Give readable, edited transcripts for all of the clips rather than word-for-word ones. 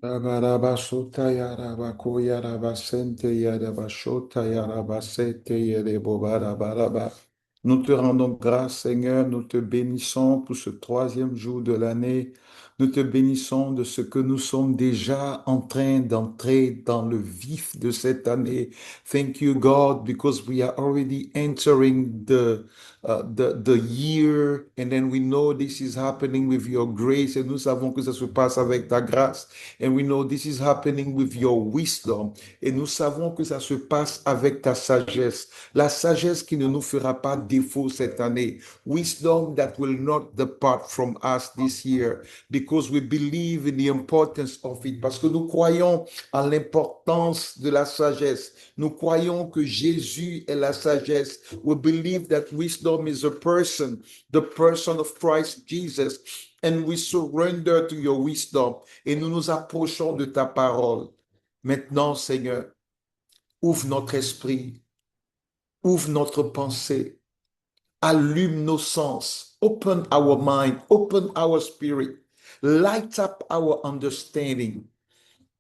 Rabarabasota yarabako yarabasente yarabashota yarabasete yerebobarabaraba. Nous te rendons grâce, Seigneur, nous te bénissons pour ce troisième jour de l'année. Nous te bénissons de ce que nous sommes déjà en train d'entrer dans le vif de cette année. Thank you, God, because we are already entering the year, and then we know this is happening with your grace, et nous savons que ça se passe avec ta grâce. And we know this is happening with your wisdom. Et nous savons que ça se passe avec ta sagesse. La sagesse qui ne nous fera pas défaut cette année. Wisdom that will not depart from us this year. Because we believe in the importance of it. Parce que nous croyons en l'importance de la sagesse. Nous croyons que Jésus est la sagesse. We believe that wisdom is a person, the person of Christ Jesus. And we surrender to your wisdom. Et nous nous approchons de ta parole. Maintenant, Seigneur, ouvre notre esprit, ouvre notre pensée, allume nos sens, open our mind, open our spirit, light up our understanding,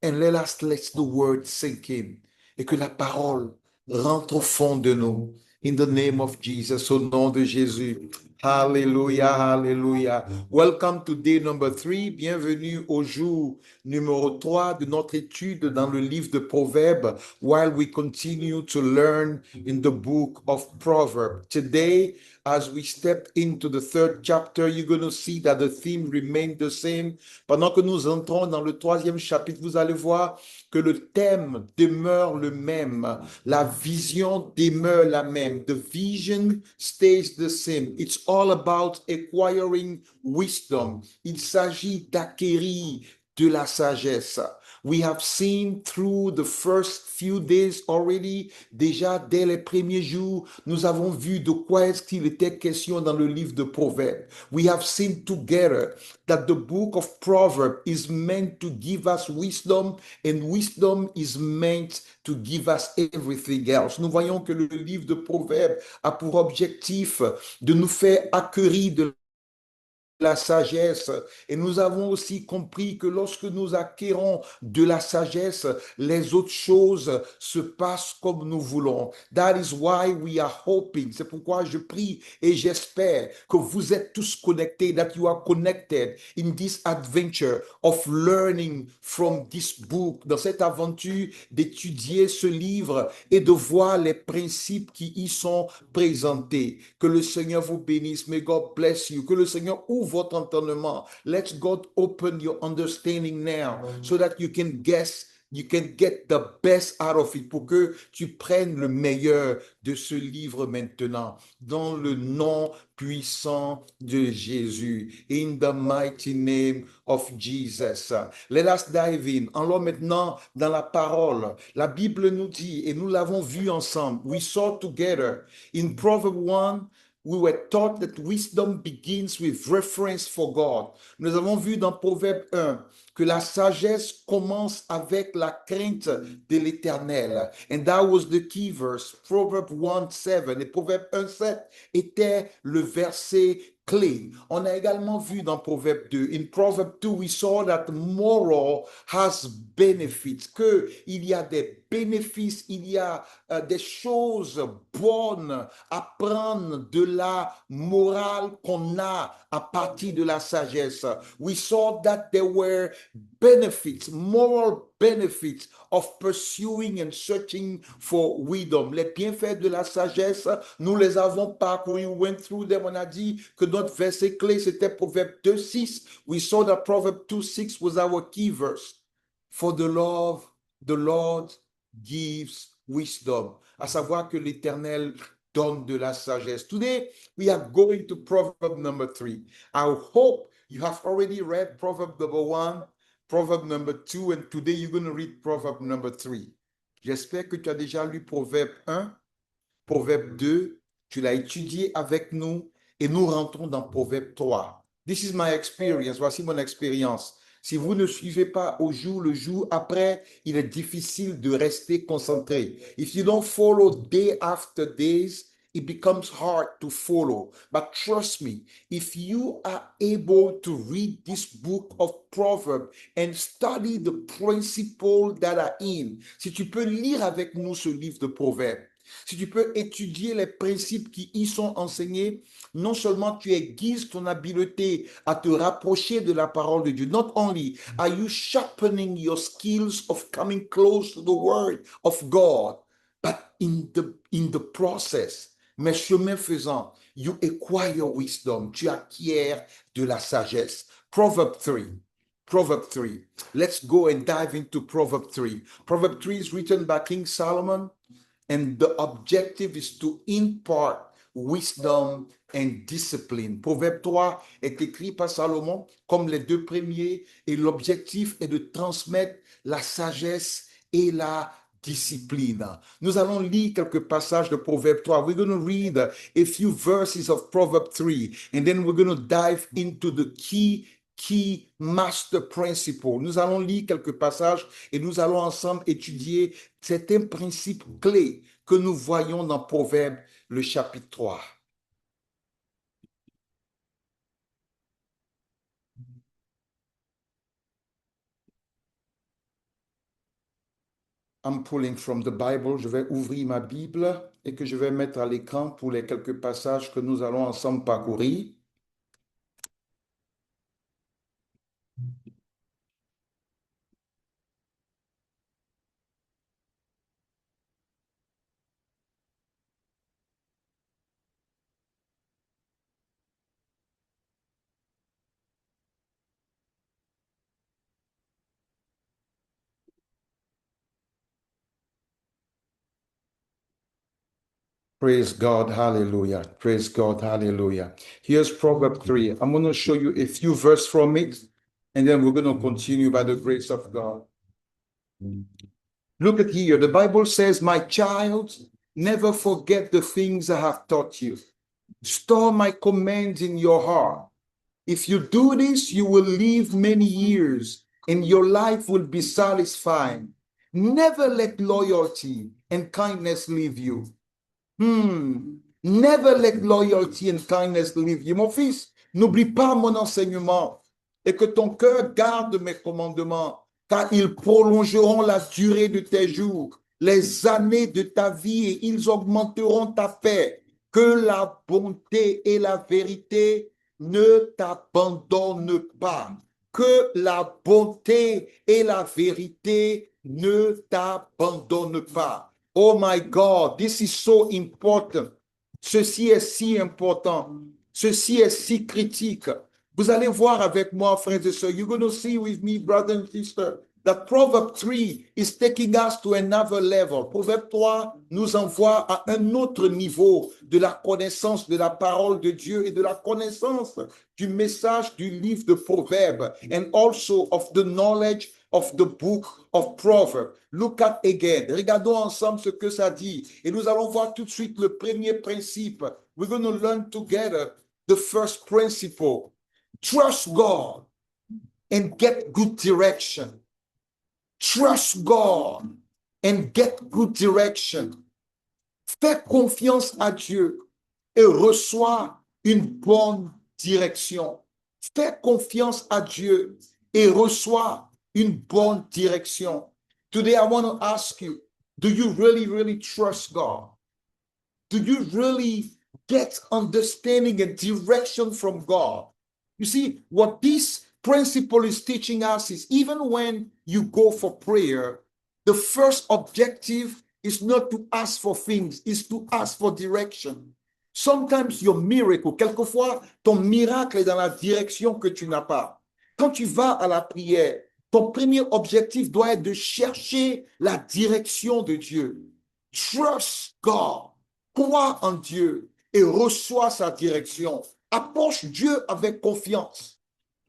and let the word sink in. Et que la parole rentre au fond de nous. In the name of Jesus, au nom de Jésus. Hallelujah, hallelujah. Welcome to day number 3. Bienvenue au jour numéro 3 de notre étude dans le livre de Proverbes while we continue to learn in the book of Proverbs. Today, as we step into the third chapter, you're going to see that the theme remained the same. Pendant que nous entrons dans le troisième chapitre, vous allez voir que le thème demeure le même. La vision demeure la même. The vision stays the same. It's all about acquiring wisdom. Il s'agit d'acquérir de la sagesse. We have seen through the first few days already, déjà dès les premiers jours, nous avons vu de quoi est-ce qu'il était question dans le livre de Proverbes. We have seen together that the book of Proverbs is meant to give us wisdom, and wisdom is meant to give us everything else. Nous voyons que le livre de Proverbes a pour objectif de nous faire acquérir de la sagesse. Et nous avons aussi compris que lorsque nous acquérons de la sagesse, les autres choses se passent comme nous voulons. That is why we are hoping. C'est pourquoi je prie et j'espère que vous êtes tous connectés, that you are connected in this adventure of learning from this book, dans cette aventure d'étudier ce livre et de voir les principes qui y sont présentés. Que le Seigneur vous bénisse. May God bless you. Que le Seigneur ouvre votre entendement. Let God open your understanding now so that you can get the best out of it, pour que tu prennes le meilleur de ce livre maintenant, dans le nom puissant de Jésus. In the mighty name of Jesus. Let us dive in. Allons maintenant dans la parole. La Bible nous dit, et nous l'avons vu ensemble, we saw together in Proverbs 1, we were taught that wisdom begins with reference for God. Nous avons vu dans Proverbe 1 que la sagesse commence avec la crainte de l'Éternel. And that was the key verse, Proverbe 1:7. Et Proverbe 1:7 était le verset clé. On a également vu dans Proverbe 2, in Proverbe 2, we saw that moral has benefits, que il y a des bénéfices, il y a des choses bonnes à prendre de la morale qu'on a à partir de la sagesse. We saw that there were benefits, moral benefits of pursuing and searching for wisdom. Les bienfaits de la sagesse, nous les avons parcourus. We went through them. On a dit que notre verset clé, c'était Proverbe 2:6. We saw that Proverbe 2:6 was our key verse. For the Lord gives wisdom. À savoir que l'Éternel donne de la sagesse. Today, we are going to Proverb number 3. I hope you have already read Proverb number 1, Proverb number 2, and today you're going to read Proverb number 3. J'espère que tu as déjà lu Proverbe 1, Proverbe 2, tu l'as étudié avec nous et nous rentrons dans Proverbe 3. This is my experience. Voici mon expérience. Si vous ne suivez pas au jour le jour après, il est difficile de rester concentré. If you don't follow day after days, it becomes hard to follow. But trust me, if you are able to read this book of Proverbs and study the principles that are in, si tu peux lire avec nous ce livre de Proverbes, si tu peux étudier les principes qui y sont enseignés, non seulement tu aiguises ton habileté à te rapprocher de la parole de Dieu, not only are you sharpening your skills of coming close to the word of God, but in the process, mais chemin faisant, you acquire wisdom, tu acquiers de la sagesse. Proverbe 3. Proverb 3. Let's go and dive into Proverb 3. Proverb 3 is written by King Solomon, and the objective is to impart wisdom and discipline. Proverbe 3 est écrit par Salomon comme les deux premiers, et l'objectif est de transmettre la sagesse et la discipline. Nous allons lire quelques passages de Proverbe 3. We're going to read a few verses of Proverb 3, and then we're going to dive into the key master principle. Nous allons lire quelques passages et nous allons ensemble étudier certains principes clés que nous voyons dans Proverbe, le chapitre 3. I'm pulling from the Bible. Je vais ouvrir ma Bible et que je vais mettre à l'écran pour les quelques passages que nous allons ensemble parcourir. Praise God, hallelujah. Praise God, hallelujah. Here's Proverbs 3. I'm going to show you a few verses from it, and then we're going to continue by the grace of God. Look at here. The Bible says, my child, never forget the things I have taught you. Store my commands in your heart. If you do this, you will live many years, and your life will be satisfied. Never let loyalty and kindness leave you. Never let loyalty and kindness leave you. Mon fils, n'oublie pas mon enseignement et que ton cœur garde mes commandements, car ils prolongeront la durée de tes jours, les années de ta vie, et ils augmenteront ta paix. Que la bonté et la vérité ne t'abandonnent pas. Que la bonté et la vérité ne t'abandonnent pas. Oh my God, this is so important. Ceci est si important. Ceci est si critique. Vous allez voir avec moi, frères et sœurs, you're going to see with me, brother and sister, that Proverb 3 is taking us to another level. Proverbe 3 nous envoie à un autre niveau de la connaissance de la parole de Dieu et de la connaissance du message du livre de Proverbes, and also of the knowledge of the book of Proverbs. Look at again. Regardons ensemble ce que ça dit. Et nous allons voir tout de suite le premier principe. We're going to learn together the first principle. Trust God and get good direction. Trust God and get good direction. Fais confiance à Dieu et reçois une bonne direction. Fais confiance à Dieu et reçois une bonne direction. Today, I want to ask you, do you really, really trust God? Do you really get understanding and direction from God? You see, what this principle is teaching us is even when you go for prayer, the first objective is not to ask for things, is to ask for direction. Sometimes your miracle, quelquefois, ton miracle est dans la direction que tu n'as pas. Quand tu vas à la prière, ton premier objectif doit être de chercher la direction de Dieu. Trust God. Crois en Dieu et reçois sa direction. Approche Dieu avec confiance.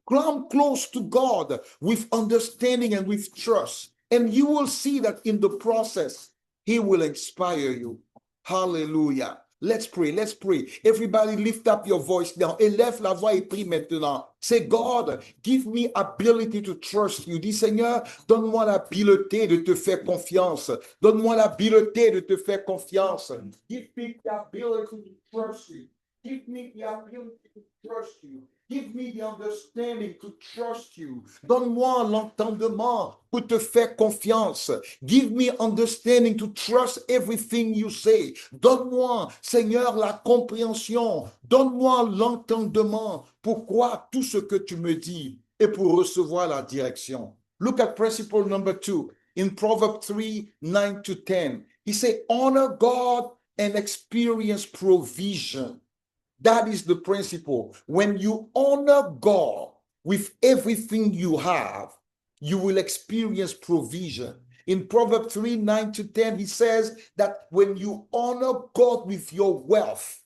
Come close to God with understanding and with trust. And you will see that in the process, He will inspire you. Hallelujah. Let's pray, let's pray. Everybody lift up your voice now. Élève la voix et prie maintenant. Say, God, give me ability to trust you. Dis, Seigneur, donne-moi l'habileté de te faire confiance. Donne-moi l'habileté de te faire confiance. Give me the ability to trust you. Give me the ability to trust you. Give me the understanding to trust you. Donne-moi l'entendement pour te faire confiance. Give me understanding to trust everything you say. Donne-moi, Seigneur, la compréhension. Donne-moi l'entendement pour croire tout ce que tu me dis et pour recevoir la direction. Look at principle number 2 in Proverbs 3, 9 to 10. He said, honor God and experience provision. That is the principle. When you honor God with everything you have, you will experience provision. In Proverbs 3, 9 to 10, he says that when you honor God with your wealth,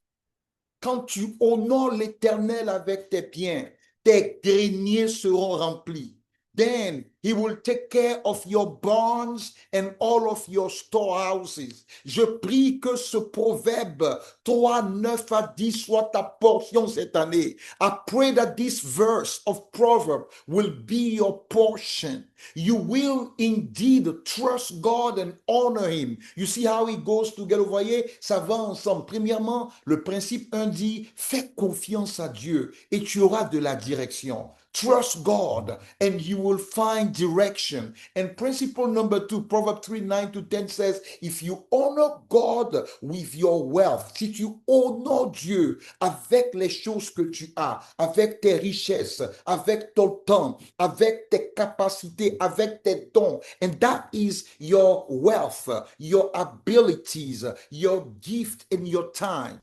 quand tu honores l'Éternel avec tes biens, tes greniers seront remplis. Then he will take care of your barns and all of your storehouses. Je prie que ce proverbe 3, 9 à 10 soit ta portion cette année. I pray that this verse of proverb will be your portion. You will indeed trust God and honor him. You see how it goes together. Vous voyez, ça va ensemble. Premièrement, le principe 1 dit, fais confiance à Dieu et tu auras de la direction. Trust God and you will find direction. And principle number 2, Proverbs 3, 9 to 10 says, if you honor God with your wealth, si tu honores Dieu avec les choses que tu as, avec tes richesses, avec ton temps, avec tes capacités, avec tes dons, and that is your wealth, your abilities, your gift and your time,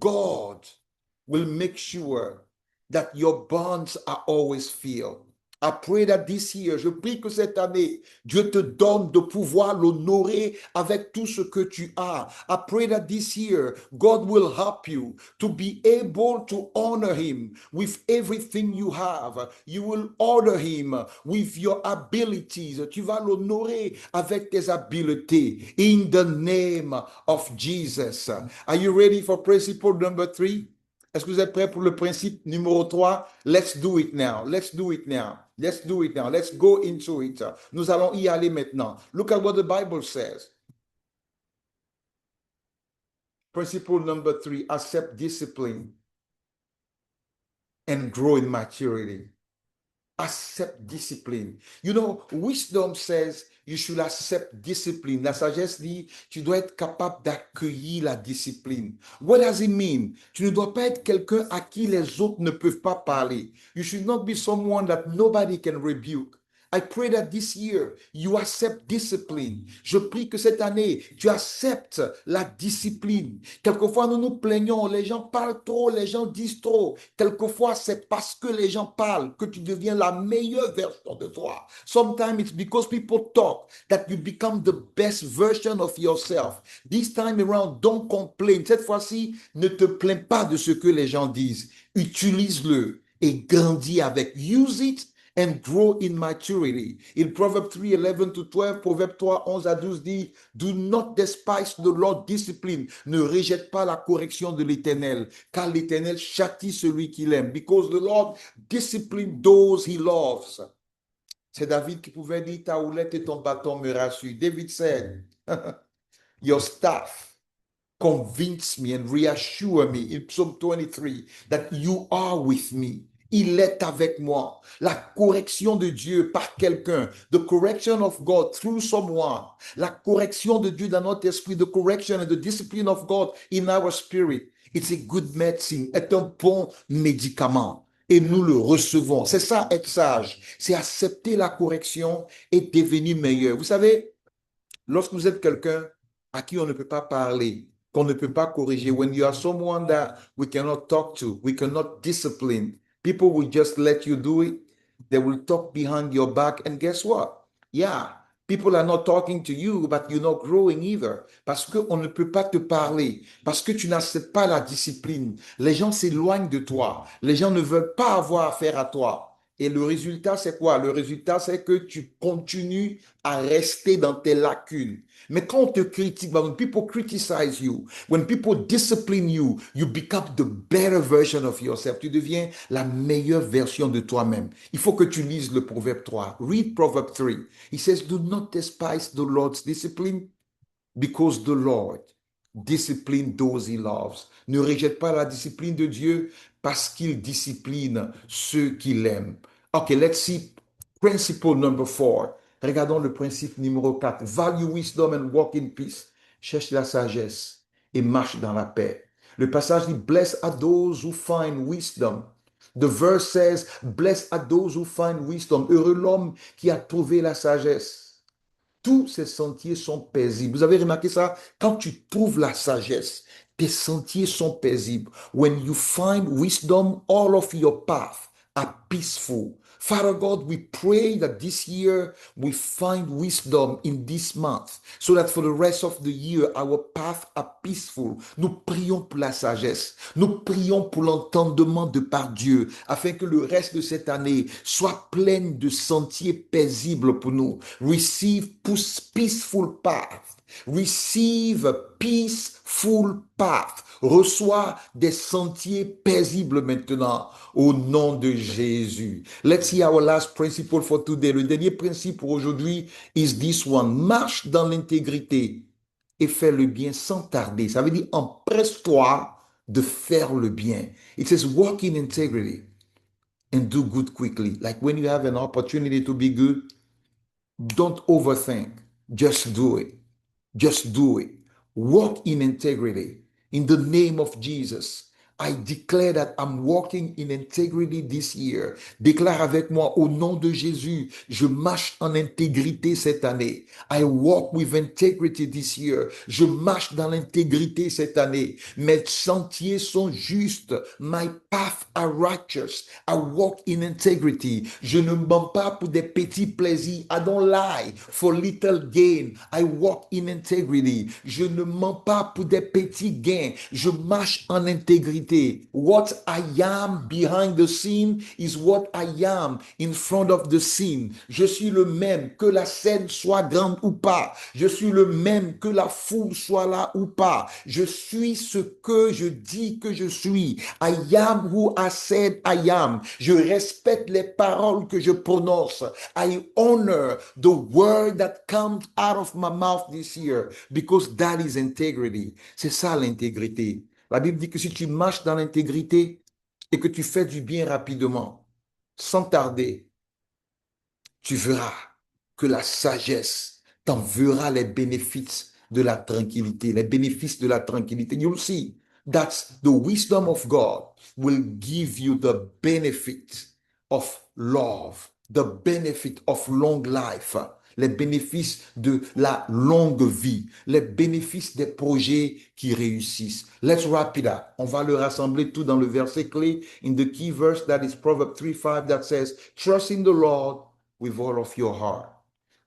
God will make sure that your barns are always filled. I pray that this year, je prie que cette année, Dieu te donne de pouvoir l'honorer avec tout ce que tu as. I pray that this year, God will help you to be able to honor him with everything you have. You will honor him with your abilities. Tu vas l'honorer avec tes habiletés. In the name of Jesus. Are you ready for principle number 3? Est-ce que vous êtes prêts pour le principe numéro 3? Let's do it now. Let's do it now. Let's do it now. Let's go into it. Nous allons y aller maintenant. Look at what the Bible says. Principle number 3, accept discipline and grow in maturity. Accept discipline. You know, wisdom says you should accept discipline. La sagesse dit, tu dois être capable d'accueillir la discipline. What does it mean? Tu ne dois pas être quelqu'un à qui les autres ne peuvent pas parler. You should not be someone that nobody can rebuke. I pray that this year you accept discipline. Je prie que cette année tu acceptes la discipline. Quelquefois nous nous plaignons, les gens parlent trop, les gens disent trop. Quelquefois c'est parce que les gens parlent que tu deviens la meilleure version de toi. Sometimes it's because people talk that you become the best version of yourself. This time around, don't complain. Cette fois-ci, ne te plains pas de ce que les gens disent. Utilise-le et grandis avec. Use it and grow in maturity. In Proverbs 3, 11 to 12, Proverbes 3, 11 à 12 dit, do not despise the Lord's discipline. Ne rejette pas la correction de l'Éternel, car l'Éternel châtie celui qu'il aime. Because the Lord discipline those he loves. C'est David qui pouvait dire, ta houlette et ton bâton me rassurent. David said, your staff convince me and reassure me in Psalm 23 that you are with me. Il est avec moi. La correction de Dieu par quelqu'un. The correction of God through someone. La correction de Dieu dans notre esprit. The correction and the discipline of God in our spirit. It's a good medicine. C'est un bon médicament. Et nous le recevons. C'est ça être sage. C'est accepter la correction et devenir meilleur. Vous savez, lorsque vous êtes quelqu'un à qui on ne peut pas parler, qu'on ne peut pas corriger, when you are someone that we cannot talk to, we cannot discipline, people will just let you do it. They will talk behind your back. And guess what? Yeah, people are not talking to you, but you're not growing either. Parce qu'on ne peut pas te parler. Parce que tu n'acceptes pas la discipline. Les gens s'éloignent de toi. Les gens ne veulent pas avoir affaire à toi. Et le résultat, c'est quoi? Le résultat, c'est que tu continues à rester dans tes lacunes. Mais quand on te critique, when people criticize you, when people discipline you, you become the better version of yourself. Tu deviens la meilleure version de toi-même. Il faut que tu lises le Proverbe 3. Read Proverbe 3. It says, do not despise the Lord's discipline, because the Lord discipline those he loves. Ne rejette pas la discipline de Dieu parce qu'il discipline ceux qu'il aime. Ok, let's see principle number 4. Regardons le principe numéro 4. Value wisdom and walk in peace. Cherche la sagesse et marche dans la paix. Le passage dit, blessed are those who find wisdom. The verse says, blessed are those who find wisdom. Heureux l'homme qui a trouvé la sagesse. Tous ces sentiers sont paisibles. Vous avez remarqué ça? Quand tu trouves la sagesse, tes sentiers sont paisibles. When you find wisdom, all of your paths are peaceful. Father God, we pray that this year we find wisdom in this month, so that for the rest of the year, our paths are peaceful. Nous prions pour la sagesse. Nous prions pour l'entendement de par Dieu, afin que le reste de cette année soit pleine de sentiers paisibles pour nous. Receive peaceful path. Receive peaceful path. Reçois des sentiers paisibles maintenant au nom de Jésus. Let's see our last principle for today. Le dernier principe pour aujourd'hui is this one. Marche dans l'intégrité et fais le bien sans tarder. Ça veut dire empresse-toi de faire le bien. It says walk in integrity and do good quickly. Like when you have an opportunity to be good, don't overthink. Just do it. Just do it. Walk in integrity. In the name of Jesus, I declare that I'm walking in integrity this year. Déclare avec moi au nom de Jésus, je marche en intégrité cette année. I walk with integrity this year. Je marche dans l'intégrité cette année. Mes sentiers sont justes. My paths are righteous. I walk in integrity. Je ne mens pas pour des petits plaisirs. I don't lie for little gain. I walk in integrity. Je ne mens pas pour des petits gains. Je marche en intégrité. What I am behind the scene is what I am in front of the scene. Je suis le même, que la scène soit grande ou pas. Je suis le même, que la foule soit là ou pas. Je suis ce que je dis que je suis. I am who I said I am. Je respecte les paroles que je prononce. I honor the word that comes out of my mouth this year, because that is integrity. C'est ça l'intégrité. La Bible dit que si tu marches dans l'intégrité et que tu fais du bien rapidement, sans tarder, tu verras que la sagesse t'enverra les bénéfices de la tranquillité, les bénéfices de la tranquillité. You'll see that the wisdom of God will give you the benefit of love, the benefit of long life, les bénéfices de la longue vie, les bénéfices des projets qui réussissent. Let's wrap it up. On va le rassembler tout dans le verset clé, in the key verse that is Proverbs 3:5 that says, trust in the Lord with all of your heart.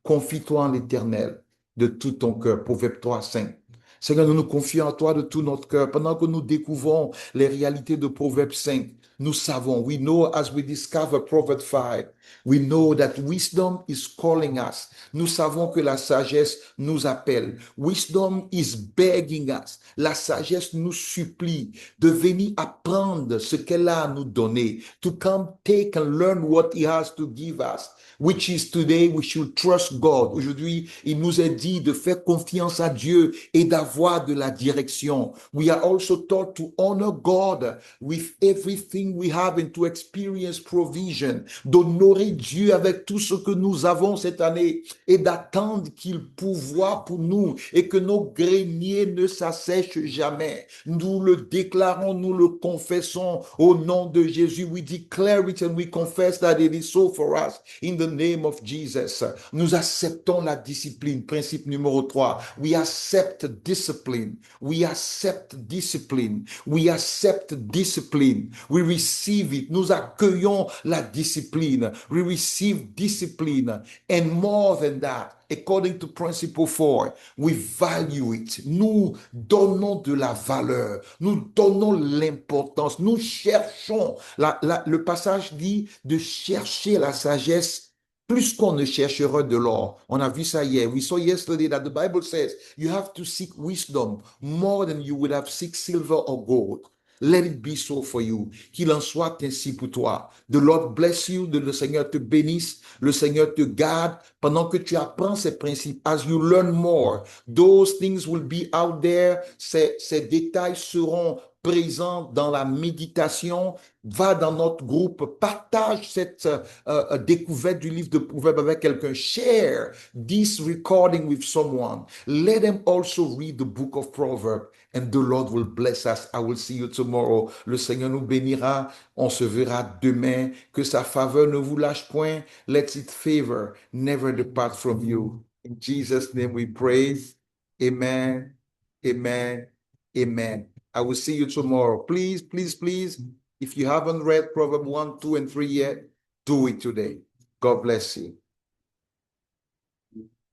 Confie-toi en l'Éternel de tout ton cœur. Proverbe 3:5. Seigneur, nous nous confions à toi de tout notre cœur. Pendant que nous découvrons les réalités de Proverbe 5, nous savons, we know as we discover Proverbe 5, we know that wisdom is calling us. Nous savons que la sagesse nous appelle. Wisdom is begging us. La sagesse nous supplie de venir apprendre ce qu'elle a à nous donner. To come take and learn what he has to give us. Which is today we should trust God. Aujourd'hui, il nous est dit de faire confiance à Dieu et d'avoir de la direction. We are also taught to honor God with everything we have and to experience provision. D'honorer Dieu avec tout ce que nous avons cette année et d'attendre qu'il pourvoie pour nous et que nos greniers ne s'assèchent jamais. Nous le déclarons, nous le confessons au nom de Jésus. We declare it and we confess that it is so for us. In the name of Jesus. Nous acceptons la discipline. Principe numéro 3. We accept discipline. discipline. We accept discipline. We accept discipline. We receive it. Nous accueillons la discipline. We receive discipline. And more than that, according to principle 4, we value it. Nous donnons de la valeur. Nous donnons l'importance. Nous cherchons. Le passage dit de chercher la sagesse plus qu'on ne cherchera de l'or. On a vu ça hier. We saw yesterday that the Bible says you have to seek wisdom more than you would have seek silver or gold. Let it be so for you. Qu'il en soit ainsi pour toi. The Lord bless you. Le Seigneur te bénisse. Le Seigneur te garde pendant que tu apprends ces principes. As you learn more, those things will be out there. Ces détails seront présents dans la méditation. Va dans notre groupe, partage cette découverte du livre de Proverbes avec quelqu'un. Share this recording with someone. Let them also read the book of Proverbs and the Lord will bless us. I will see you tomorrow. Le Seigneur nous bénira. On se verra demain. Que sa faveur ne vous lâche point. Let its favor never depart from you. In Jesus' name we praise. Amen. Amen. Amen. I will see you tomorrow. Please, please, please. If you haven't read Proverbs 1, 2, and 3 yet, do it today. God bless you.